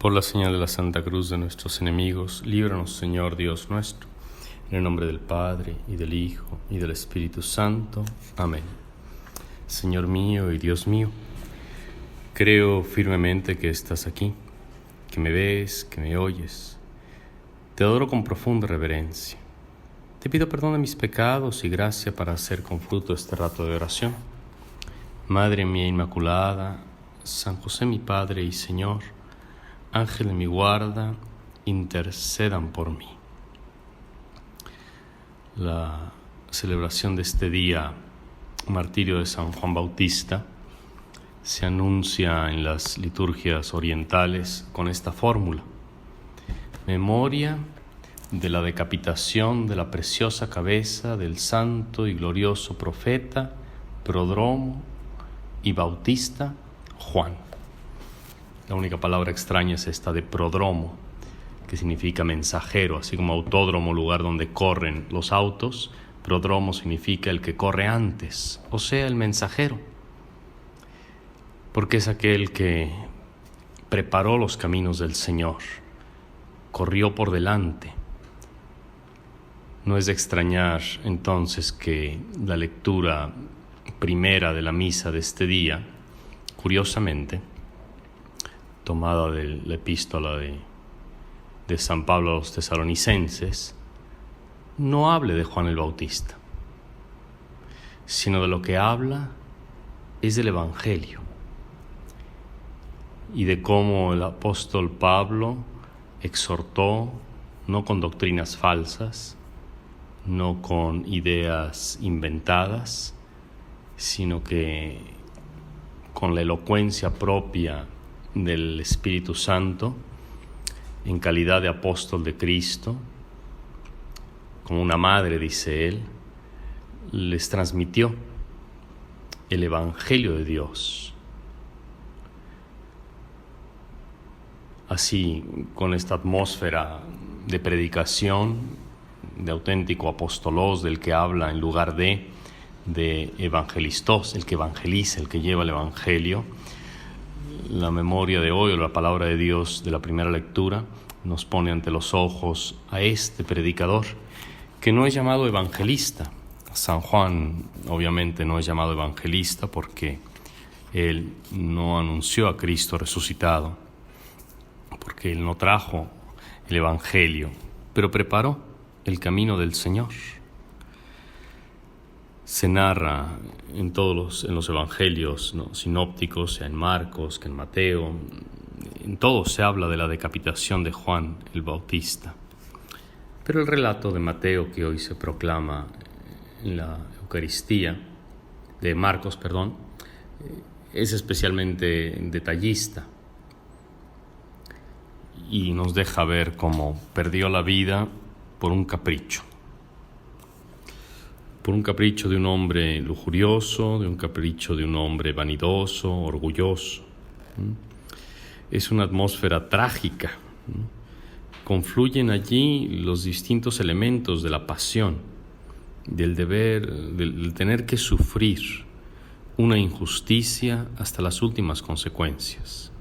Por la señal de la Santa Cruz de nuestros enemigos, líbranos, Señor Dios nuestro, en el nombre del Padre, y del Hijo, y del Espíritu Santo. Amén. Señor mío y Dios mío, creo firmemente que estás aquí, que me ves, que me oyes. Te adoro con profunda reverencia. Te pido perdón de mis pecados y gracia para hacer con fruto este rato de oración. Madre mía Inmaculada, San José mi Padre y Señor, Ángel de mi guarda, intercedan por mí. La celebración de este día, martirio de San Juan Bautista, se anuncia en las liturgias orientales con esta fórmula: memoria de la decapitación de la preciosa cabeza del santo y glorioso profeta, prodromo y bautista Juan. La única palabra extraña es esta de prodromo, que significa mensajero, así como autódromo, lugar donde corren los autos. Prodromo significa el que corre antes, o sea, el mensajero, porque es aquel que preparó los caminos del Señor, corrió por delante. No es de extrañar entonces que la lectura primera de la misa de este día, curiosamente, tomada de la epístola de San Pablo a los Tesalonicenses, no hable de Juan el Bautista, sino de lo que habla es del Evangelio y de cómo el apóstol Pablo exhortó, no con doctrinas falsas, no con ideas inventadas, sino que con la elocuencia propia del Espíritu Santo, en calidad de apóstol de Cristo, como una madre, dice él, les transmitió el Evangelio de Dios. Así, con esta atmósfera de predicación, de auténtico apostolos, del que habla en lugar de evangelistos, el que evangeliza, el que lleva el Evangelio, la memoria de hoy, o la palabra de Dios de la primera lectura, nos pone ante los ojos a este predicador, que no es llamado evangelista. San Juan obviamente no es llamado evangelista porque él no anunció a Cristo resucitado, porque él no trajo el Evangelio, pero preparó el camino del Señor. Se narra en los evangelios, ¿no?, sinópticos, sea en Marcos, que en Mateo, en todos se habla de la decapitación de Juan el Bautista. Pero el relato de Mateo, que hoy se proclama en la Eucaristía, de Marcos, es especialmente detallista y nos deja ver cómo perdió la vida por un capricho de un hombre lujurioso, de un capricho de un hombre vanidoso, orgulloso. Es una atmósfera trágica. Confluyen allí los distintos elementos de la pasión, del deber, del tener que sufrir una injusticia hasta las últimas consecuencias.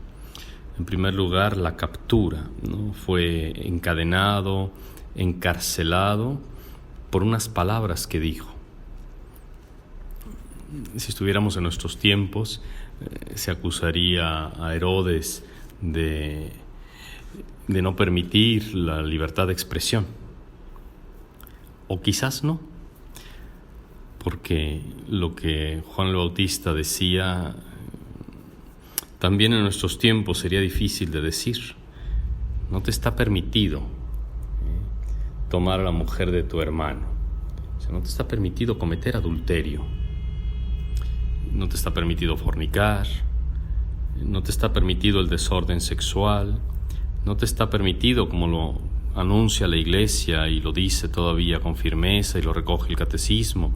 En primer lugar, la captura, ¿no? Fue encadenado, encarcelado por unas palabras que dijo. Si estuviéramos en nuestros tiempos, se acusaría a Herodes de no permitir la libertad de expresión. O quizás no, porque lo que Juan el Bautista decía también en nuestros tiempos sería difícil de decir. No te está permitido tomar a la mujer de tu hermano. O sea, no te está permitido cometer adulterio. No te está permitido fornicar. No te está permitido el desorden sexual. No te está permitido, como lo anuncia la Iglesia y lo dice todavía con firmeza y lo recoge el Catecismo,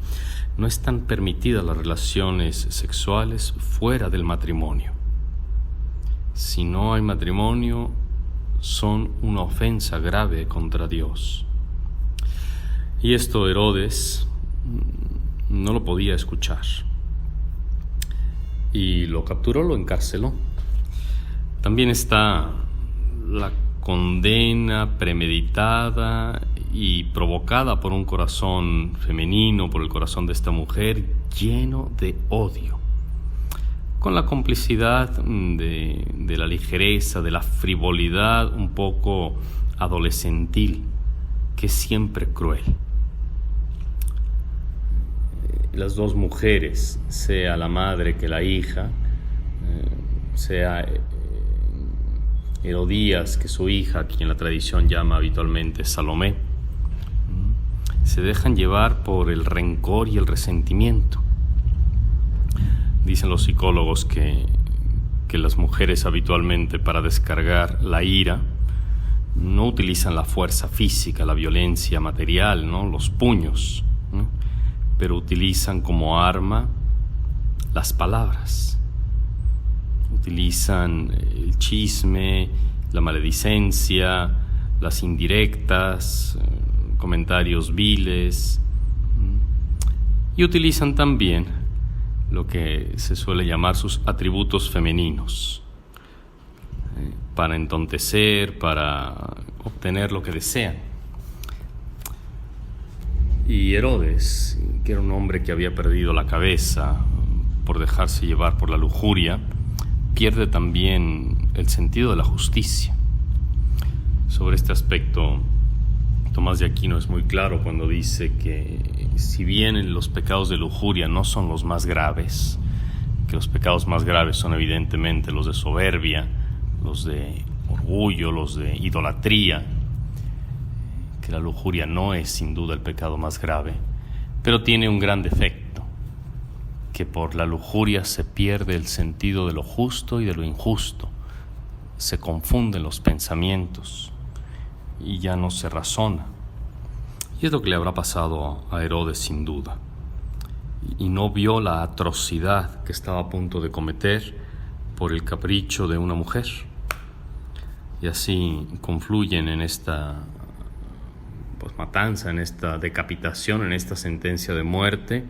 no están permitidas las relaciones sexuales fuera del matrimonio. Si no hay matrimonio, son una ofensa grave contra Dios. Y esto Herodes no lo podía escuchar. Y lo capturó, lo encarceló. También está la condena premeditada y provocada por un corazón femenino, por el corazón de esta mujer lleno de odio, con la complicidad de la ligereza, de la frivolidad un poco adolescentil, que es siempre cruel. Las dos mujeres, sea la madre que la hija, sea Herodías que su hija, a quien la tradición llama habitualmente Salomé, se dejan llevar por el rencor y el resentimiento. Dicen los psicólogos que las mujeres habitualmente, para descargar la ira, no utilizan la fuerza física, la violencia material, ¿no?, los puños, ¿no?, pero utilizan como arma las palabras. Utilizan el chisme, la maledicencia, las indirectas, comentarios viles, y utilizan también lo que se suele llamar sus atributos femeninos, para entontecer, para obtener lo que desean. Y Herodes, que era un hombre que había perdido la cabeza por dejarse llevar por la lujuria, pierde también el sentido de la justicia. Sobre este aspecto, Tomás de Aquino es muy claro cuando dice que si bien los pecados de lujuria no son los más graves, que los pecados más graves son evidentemente los de soberbia, los de orgullo, los de idolatría, que la lujuria no es sin duda el pecado más grave, pero tiene un gran defecto, que por la lujuria se pierde el sentido de lo justo y de lo injusto, se confunden los pensamientos y ya no se razona. Y es lo que le habrá pasado a Herodes sin duda, y no vio la atrocidad que estaba a punto de cometer por el capricho de una mujer. Y así confluyen en esta matanza, en esta decapitación, en esta sentencia de muerte,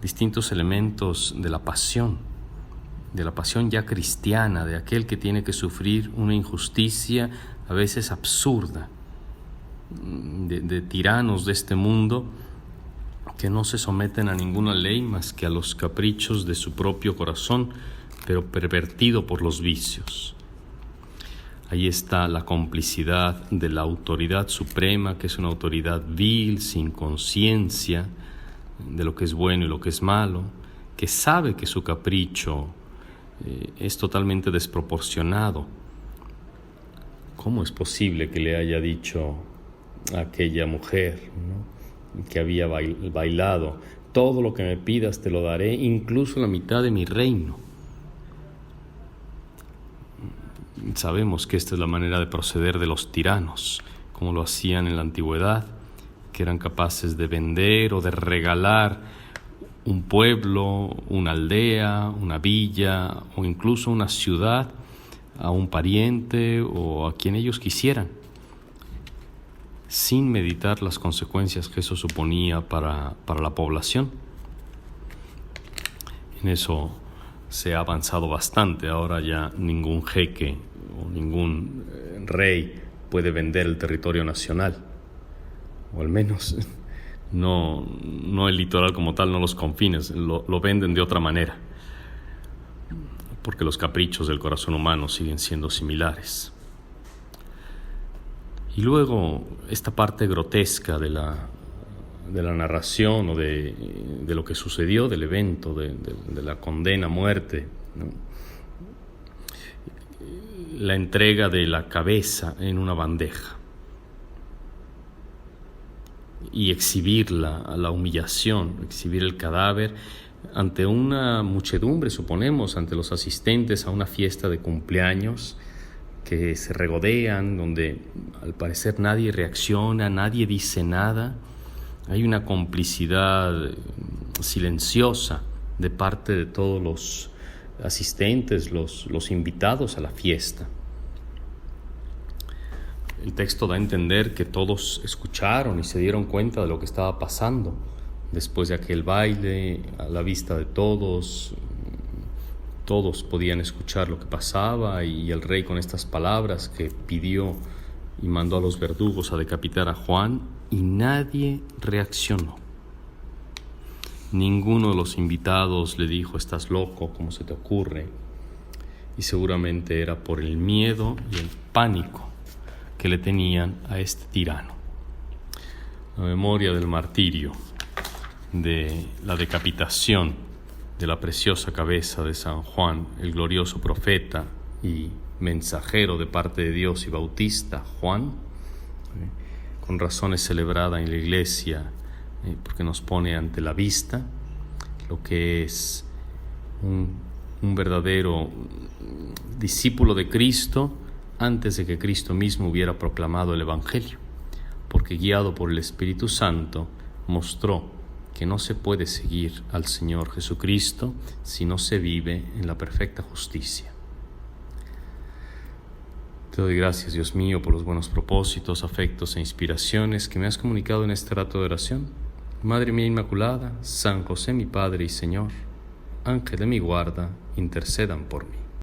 distintos elementos de la pasión ya cristiana, de aquel que tiene que sufrir una injusticia a veces absurda, de tiranos de este mundo que no se someten a ninguna ley más que a los caprichos de su propio corazón, pero pervertido por los vicios. Ahí está la complicidad de la autoridad suprema, que es una autoridad vil, sin conciencia de lo que es bueno y lo que es malo, que sabe que su capricho es totalmente desproporcionado. ¿Cómo es posible que le haya dicho a aquella mujer, ¿no?, que había bailado: todo lo que me pidas te lo daré, incluso la mitad de mi reino? Sabemos que esta es la manera de proceder de los tiranos, como lo hacían en la antigüedad, que eran capaces de vender o de regalar un pueblo, una aldea, una villa o incluso una ciudad a un pariente o a quien ellos quisieran, sin meditar las consecuencias que eso suponía para la población. En eso se ha avanzado bastante. Ahora ya ningún jeque o ningún rey puede vender el territorio nacional, o al menos no el litoral como tal, no los confines, lo venden de otra manera, porque los caprichos del corazón humano siguen siendo similares. Y luego esta parte grotesca de la narración o de lo que sucedió, del evento, de la condena a muerte, ¿no?, la entrega de la cabeza en una bandeja y exhibir la humillación, exhibir el cadáver ante una muchedumbre, suponemos, ante los asistentes a una fiesta de cumpleaños que se regodean, donde al parecer nadie reacciona, nadie dice nada. Hay una complicidad silenciosa de parte de todos los asistentes, los invitados a la fiesta. El texto da a entender que todos escucharon y se dieron cuenta de lo que estaba pasando después de aquel baile, a la vista de todos Todos podían escuchar lo que pasaba y el rey, con estas palabras que pidió y mandó a los verdugos a decapitar a Juan, y nadie reaccionó. Ninguno de los invitados le dijo: estás loco, ¿cómo se te ocurre? Y seguramente era por el miedo y el pánico que le tenían a este tirano. La memoria del martirio, de la decapitación de la preciosa cabeza de San Juan, el glorioso profeta y mensajero de parte de Dios y bautista Juan, con razón es celebrada en la iglesia, porque nos pone ante la vista lo que es un verdadero discípulo de Cristo antes de que Cristo mismo hubiera proclamado el Evangelio, porque guiado por el Espíritu Santo mostró que no se puede seguir al Señor Jesucristo si no se vive en la perfecta justicia. Te doy gracias, Dios mío, por los buenos propósitos, afectos e inspiraciones que me has comunicado en este rato de oración. Madre mía Inmaculada, San José mi Padre y Señor, Ángel de mi guarda, intercedan por mí.